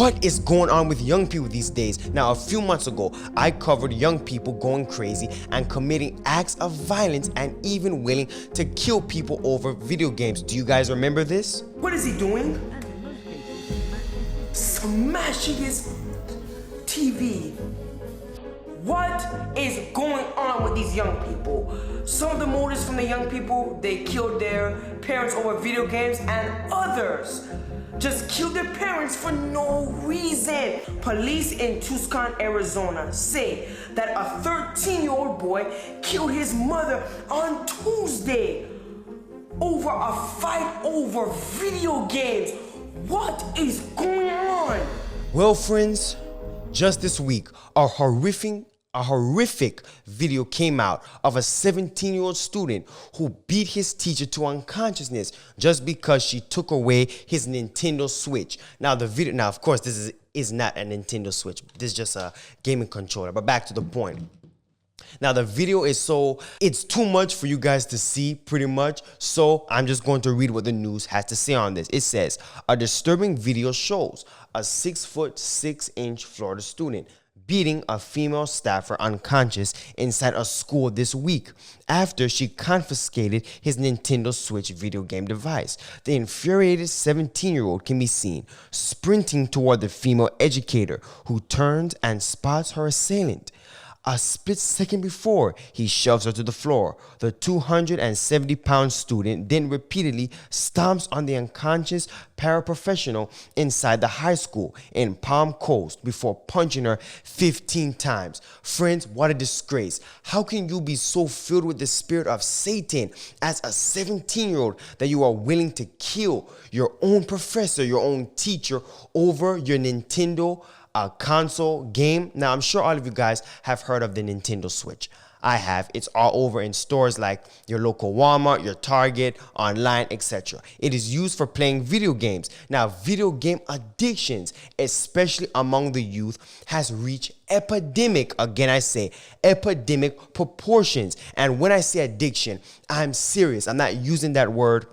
What is going on with young people these days? Now, a few months ago, I covered young people going crazy and committing acts of violence and even willing to kill people over video games. Do you guys remember this? What is he doing? Smashing his TV. What is going on with these young people? Some of the motives from the young people, they killed their parents over video games, and others just killed their parents for no reason. Police in Tucson, Arizona say that a 13-year-old boy killed his mother on Tuesday over a fight over video games. What is going on? Well, friends, just this week, a horrific video came out of a 17-year-old student who beat his teacher to unconsciousness just because she took away his Nintendo Switch. Now, of course, this is not a Nintendo Switch. This is just a gaming controller. But back to the point. Now, the video it's too much for you guys to see, pretty much. So I'm just going to read what the news has to say on this. It says, a disturbing video shows a 6'6" Florida student beating a female staffer unconscious inside a school this week after she confiscated his Nintendo Switch video game device. The infuriated 17-year-old can be seen sprinting toward the female educator, who turns and spots her assailant. A split second before he shoves her to the floor, the 270-pound student then repeatedly stomps on the unconscious paraprofessional inside the high school in Palm Coast before punching her 15 times. Friends, what a disgrace. How can you be so filled with the spirit of Satan as a 17-year-old that you are willing to kill your own professor, your own teacher, over your Nintendo console game? Now, I'm sure all of you guys have heard of the Nintendo Switch. I have. It's all over in stores like your local Walmart, your Target, online, etc. It is used for playing video games. Now, video game addictions, especially among the youth, has reached epidemic, again I say, epidemic proportions. And when I say addiction, I'm serious. I'm not using that word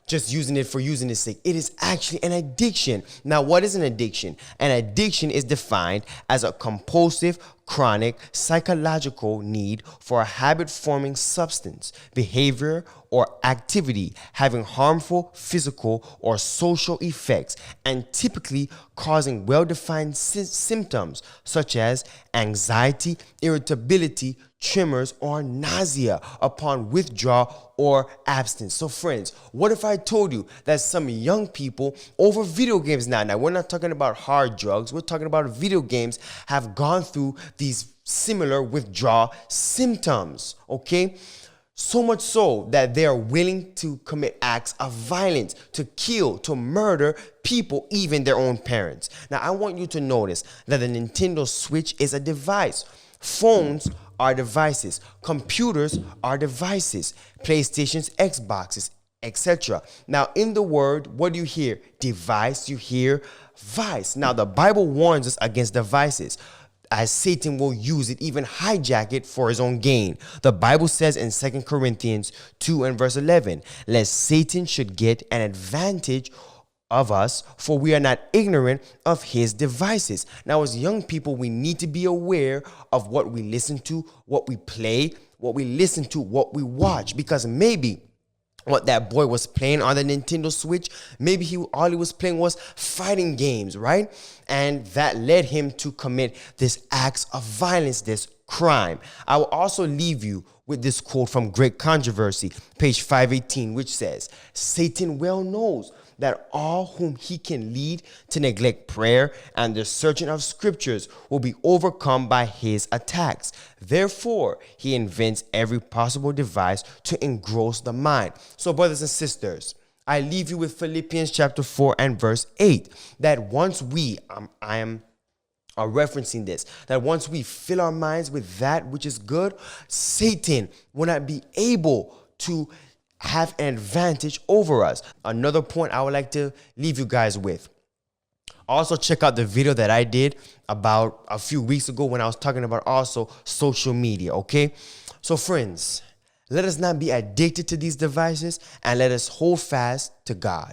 just using it for using its sake. It is actually an addiction. Now, what is an addiction? An addiction is defined as a compulsive, chronic, psychological need for a habit-forming substance, behavior, or activity having harmful physical or social effects and typically causing well-defined symptoms such as anxiety, irritability, tremors, or nausea upon withdrawal or abstinence. So friends, what if I told you that some young people over video games now we're not talking about hard drugs, we're talking about video games, have gone through these similar withdrawal symptoms, okay? So much so that they are willing to commit acts of violence, to kill, to murder people, even their own parents. Now, I want you to notice that the Nintendo Switch is a device. Phones are devices. Computers are devices. PlayStations, Xboxes, etc. Now, in the word, what do you hear? Device, you hear vice. Now, the Bible warns us against devices, as Satan will use it, even hijack it for his own gain. The Bible says in 2 Corinthians 2 and verse 11, lest Satan should get an advantage of us, for we are not ignorant of his devices. Now, as young people, we need to be aware of what we listen to, what we play, what we listen to, what we watch, because maybe what that boy was playing on the Nintendo Switch, maybe all he was playing was fighting games, right? And that led him to commit this acts of violence, this crime. I will also leave you with this quote from Great Controversy, page 518, which says, Satan well knows that all whom he can lead to neglect prayer and the searching of scriptures will be overcome by his attacks. Therefore, he invents every possible device to engross the mind. So, brothers and sisters, I leave you with Philippians chapter 4 and verse 8, that once we, I am referencing this, that once we fill our minds with that which is good, Satan will not be able to have an advantage over us. Another point I would like to leave you guys with. Also, check out the video that I did about a few weeks ago when I was talking about also social media, okay? So friends, let us not be addicted to these devices, and let us hold fast to God.